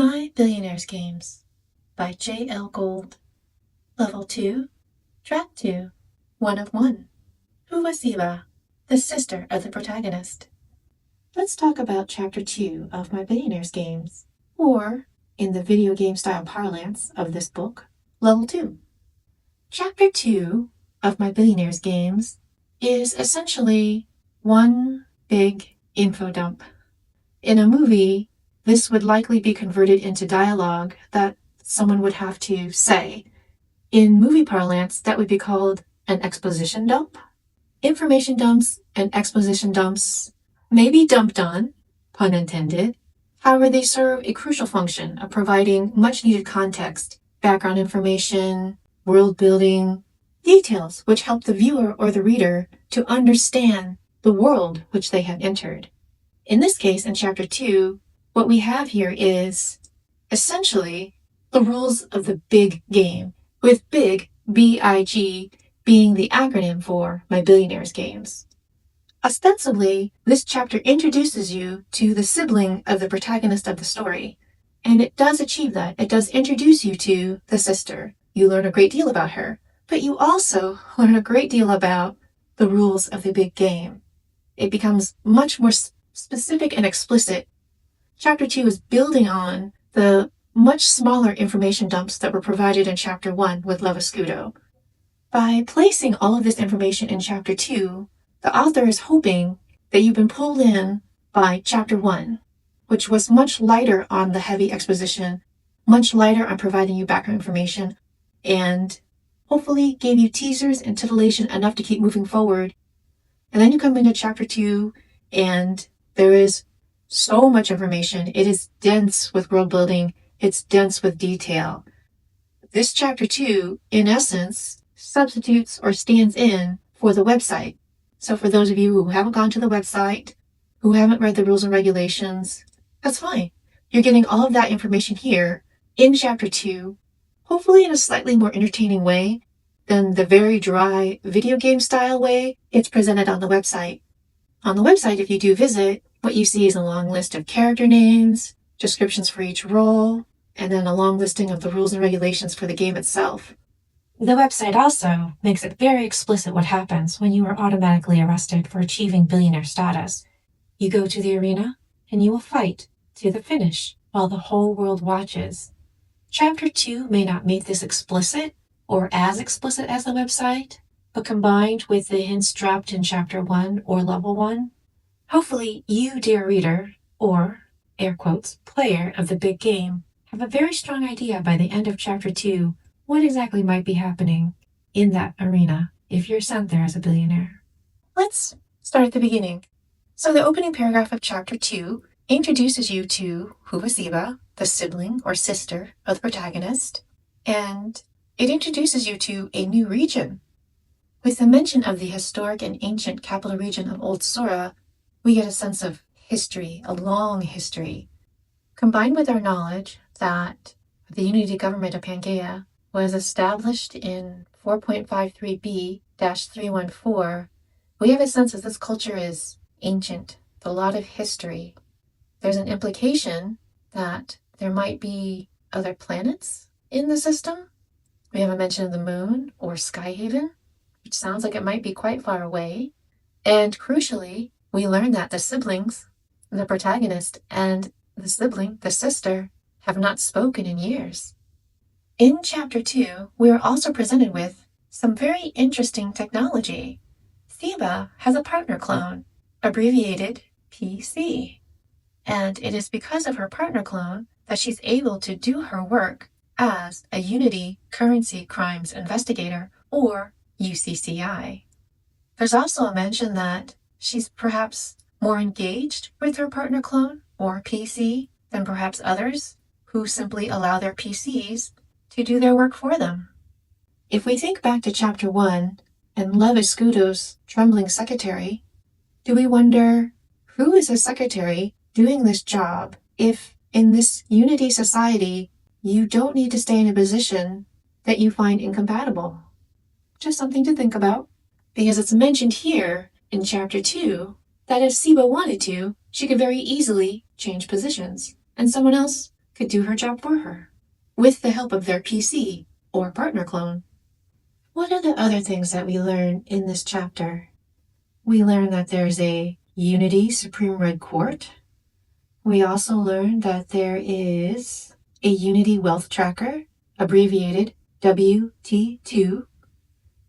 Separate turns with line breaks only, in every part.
My Billionaires Games by J.L. Gold. Level 2, Track 2, 1 of 1. Huva Sibja, the sister of the protagonist. Let's talk about Chapter 2 of My Billionaires Games, or, in the video game style parlance of this book, Level 2. Chapter 2 of My Billionaires Games is essentially one big info dump. In a movie, this would likely be converted into dialogue that someone would have to say. In movie parlance, that would be called an exposition dump. Information dumps and exposition dumps may be dumped on, pun intended. However, they serve a crucial function of providing much-needed context, background information, world building, details which help the viewer or the reader to understand the world which they have entered. In this case, in Chapter 2, what we have here is essentially the rules of the big game, with big, B-I-G, being the acronym for My Billionaires Games. Ostensibly, this chapter introduces you to the sibling of the protagonist of the story, and it does achieve that. It does introduce you to the sister. You learn a great deal about her, but you also learn a great deal about the rules of the big game. It becomes much more specific and explicit. Chapter 2 is building on the much smaller information dumps that were provided in Chapter 1 with Lovascudo. By placing all of this information in Chapter 2, the author is hoping that you've been pulled in by Chapter 1, which was much lighter on the heavy exposition, much lighter on providing you background information, and hopefully gave you teasers and titillation enough to keep moving forward. And then you come into Chapter 2, and there is so much information. It is dense with world building. It's dense with detail. This Chapter 2, in essence, substitutes or stands in for the website. So for those of you who haven't gone to the website, who haven't read the rules and regulations, that's fine. You're getting all of that information here in Chapter 2, hopefully in a slightly more entertaining way than the very dry video game style way it's presented on the website. On the website, if you do visit, what you see is a long list of character names, descriptions for each role, and then a long listing of the rules and regulations for the game itself. The website also makes it very explicit what happens when you are automatically arrested for achieving billionaire status. You go to the arena, and you will fight to the finish while the whole world watches. Chapter 2 may not make this explicit, or as explicit as the website, but combined with the hints dropped in Chapter 1 or Level 1, hopefully you, dear reader, or, air quotes, player of the big game, have a very strong idea by the end of Chapter 2 what exactly might be happening in that arena if you're sent there as a billionaire. Let's start at the beginning. So the opening paragraph of Chapter 2 introduces you to Huva Sibja, the sibling or sister of the protagonist, and it introduces you to a new region. With the mention of the historic and ancient capital region of Old Sora, we get a sense of history, a long history, combined with our knowledge that the Unity government of Pangaea was established in 4.53b-314. We have a sense that this culture is ancient, with a lot of history. There's an implication that there might be other planets in the system. We have a mention of the moon or Skyhaven, which sounds like it might be quite far away. And crucially, we learn that the siblings, the protagonist and the sibling, the sister, have not spoken in years. In Chapter 2, we are also presented with some very interesting technology. Sibja has a partner clone, abbreviated PC. And it is because of her partner clone that she's able to do her work as a Unity Currency Crimes Investigator, or UCCI. There's also a mention that she's perhaps more engaged with her partner clone, or PC, than perhaps others who simply allow their PCs to do their work for them. If we think back to Chapter 1 and Lovascudo's trembling secretary, do we wonder who is a secretary doing this job if in this Unity society you don't need to stay in a position that you find incompatible? Just something to think about, because it's mentioned here in Chapter 2 that if Sibja wanted to, she could very easily change positions, and someone else could do her job for her, with the help of their PC or partner clone. What are the other things that we learn in this chapter? We learn that there's a Unity Supreme Red Court. We also learn that there is a Unity Wealth Tracker, abbreviated WT2,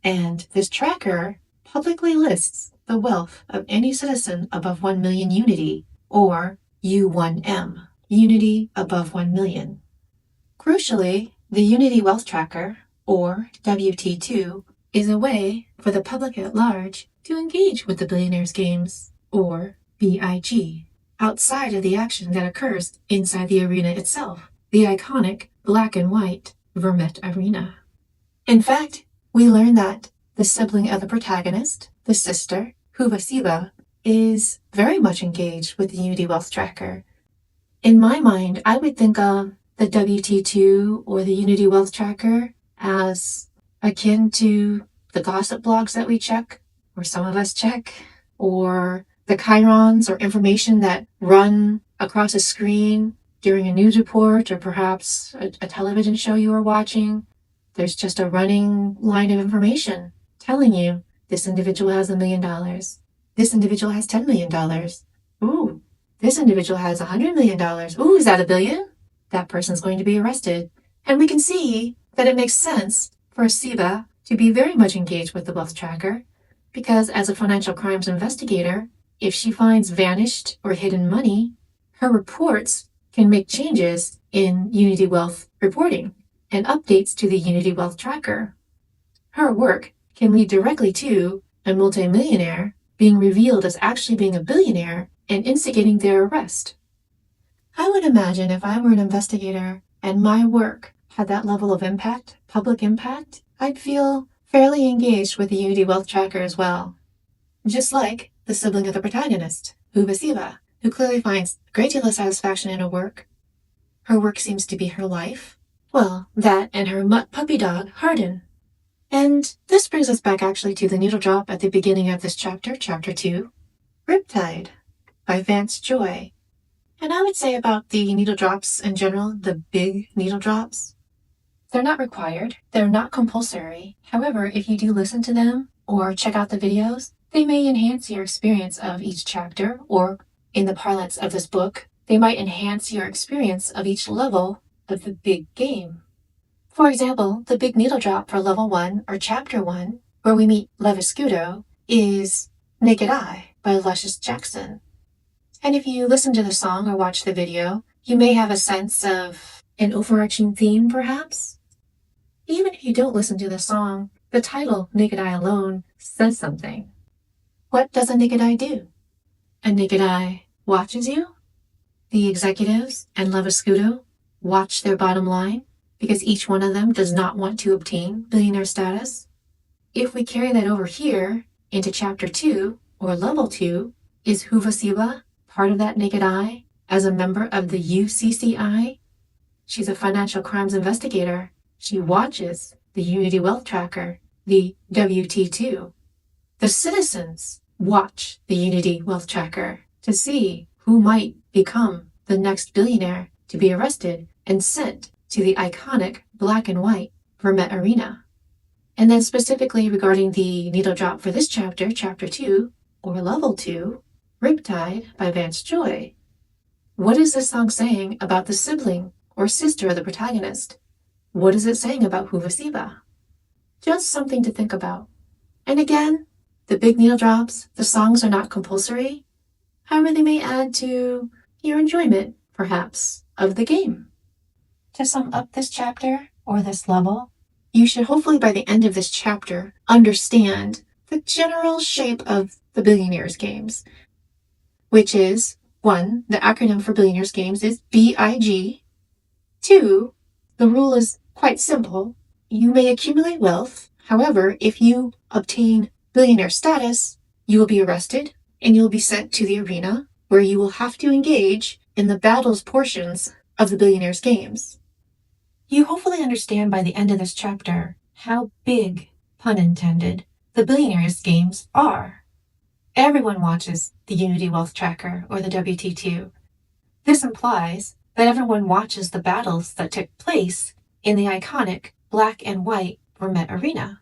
and this tracker publicly lists the wealth of any citizen above 1 million Unity, or U1M, Unity above 1 million. Crucially, the Unity Wealth Tracker, or WT2, is a way for the public at large to engage with the Billionaires Games, or BIG, outside of the action that occurs inside the arena itself, the iconic black and white Vermette Arena. In fact, we learn that the sibling of the protagonist, the sister, Huva Sibja, is very much engaged with the Unity Wealth Tracker. In my mind, I would think of the WT2 or the Unity Wealth Tracker as akin to the gossip blogs that we check, or some of us check, or the chyrons or information that run across a screen during a news report or perhaps a television show you are watching. There's just a running line of information telling you this individual has $1 million. This individual has $10 million. Ooh, this individual has $100 million. Ooh, is that $1 billion? That person's going to be arrested. And we can see that it makes sense for Sibja to be very much engaged with the wealth tracker, because as a financial crimes investigator, if she finds vanished or hidden money, her reports can make changes in Unity Wealth reporting and updates to the Unity Wealth Tracker. Her work can lead directly to a multimillionaire being revealed as actually being a billionaire and instigating their arrest. I would imagine if I were an investigator and my work had that level of impact, public impact, I'd feel fairly engaged with the Unity Wealth Tracker as well. Just like the sibling of the protagonist, Huva Sibja, who clearly finds a great deal of satisfaction in her work. Her work seems to be her life. Well, that and her mutt puppy dog, Hardin. And this brings us back actually to the needle drop at the beginning of this chapter, chapter 2, Riptide by Vance Joy. And I would say about the needle drops in general, the big needle drops, they're not required, they're not compulsory. However, if you do listen to them or check out the videos, they may enhance your experience of each chapter, or in the parlance of this book, they might enhance your experience of each level of the big game. For example, the big needle drop for level 1 or chapter 1, where we meet Leviscudo, is Naked Eye by Luscious Jackson. And if you listen to the song or watch the video, you may have a sense of an overarching theme, perhaps. Even if you don't listen to the song, the title, Naked Eye alone, says something. What does a naked eye do? A naked eye watches you. The executives and Leviscudo watch their bottom line because each one of them does not want to obtain billionaire status. If we carry that over here into chapter 2 or level 2, is Huva Sibja part of that naked eye as a member of the UCCI? She's a financial crimes investigator. She watches the Unity Wealth Tracker, the WT2. The citizens watch the Unity Wealth Tracker to see who might become the next billionaire to be arrested and sent to the iconic black and white Vermette Arena. And then specifically regarding the needle drop for this chapter, chapter 2, or level 2, Riptide by Vance Joy. What is this song saying about the sibling or sister of the protagonist? What is it saying about Huva Sibja? Just something to think about. And again, the big needle drops, the songs are not compulsory. However, they may add to your enjoyment, perhaps, of the game. To sum up this chapter, or this level, you should hopefully by the end of this chapter understand the general shape of the Billionaires Games, which is, 1, the acronym for Billionaires Games is BIG. 2, the rule is quite simple. You may accumulate wealth. However, if you obtain billionaire status, you will be arrested and you'll be sent to the arena where you will have to engage in the battles portions of the Billionaires Games. You hopefully understand by the end of this chapter how big, pun intended, the Billionaires Games are. Everyone watches the Unity Wealth Tracker or the WT2. This implies that everyone watches the battles that took place in the iconic black and white Vermette Arena.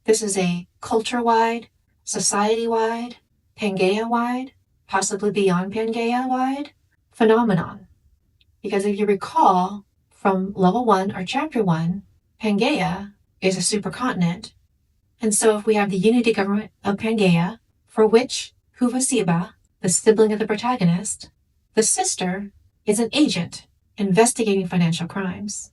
This is a culture-wide, society-wide, Pangaea-wide, possibly beyond Pangaea-wide phenomenon. Because if you recall from level 1 or chapter 1, Pangaea is a supercontinent. And so if we have the unity government of Pangaea, for which Huva Sibja, the sibling of the protagonist, the sister, is an agent investigating financial crimes.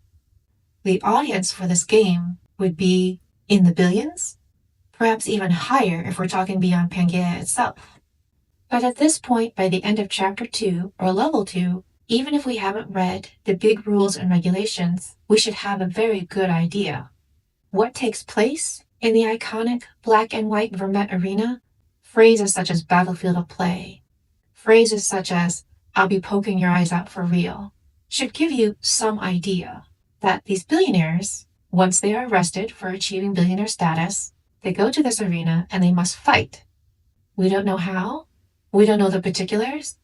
The audience for this game would be in the billions, perhaps even higher if we're talking beyond Pangaea itself. But at this point, by the end of chapter 2 or level 2, even if we haven't read the big rules and regulations, we should have a very good idea. What takes place in the iconic black and white Vermette Arena? Phrases such as battlefield of play, phrases such as I'll be poking your eyes out for real, should give you some idea that these billionaires, once they are arrested for achieving billionaire status, they go to this arena and they must fight. We don't know how, we don't know the particulars,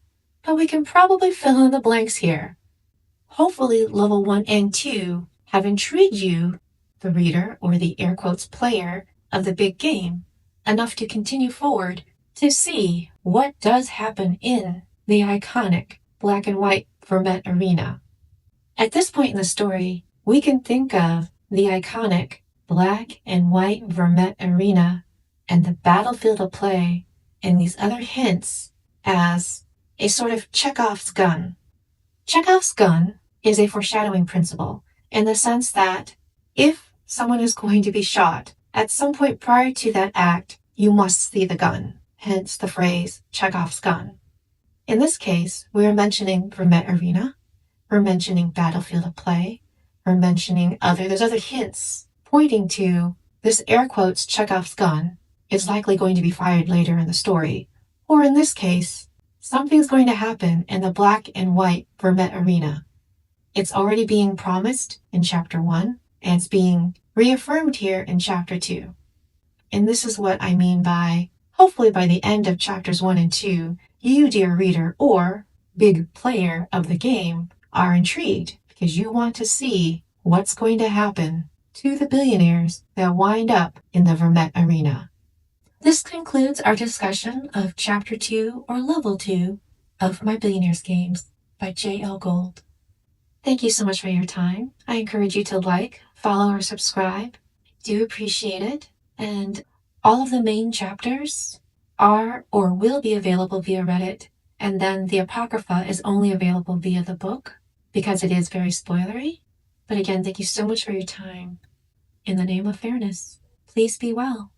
but we can probably fill in the blanks here. Hopefully level 1 and 2 have intrigued you, the reader or the air quotes player of the big game, enough to continue forward to see what does happen in the iconic black and white Vermette Arena. At this point in the story, we can think of the iconic black and white Vermette Arena and the battlefield of play and these other hints as a sort of Chekhov's gun. Chekhov's gun is a foreshadowing principle in the sense that if someone is going to be shot, at some point prior to that act, you must see the gun, hence the phrase Chekhov's gun. In this case, we are mentioning Vermette Arena, we're mentioning battlefield of play, we're mentioning there's other hints pointing to this air quotes Chekhov's gun is likely going to be fired later in the story, or in this case, something's going to happen in the black and white Vermette Arena. It's already being promised in chapter 1, and it's being reaffirmed here in chapter 2. And this is what I mean by, hopefully by the end of chapters 1 and 2, you, dear reader or big player of the game, are intrigued because you want to see what's going to happen to the billionaires that wind up in the Vermette Arena. This concludes our discussion of chapter 2 or level 2 of my Billionaires Games by J.L. Gold. Thank you so much for your time. I encourage you to like, follow, or subscribe. Do appreciate it. And all of the main chapters are or will be available via Reddit. And then the Apocrypha is only available via the book because it is very spoilery. But again, thank you so much for your time. In the name of fairness, please be well.